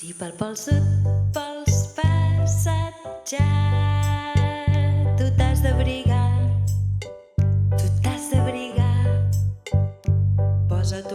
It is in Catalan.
Si pel Pol Sud vols passejar, tu t'has d'abrigar, tu t'has d'abrigar. Posa't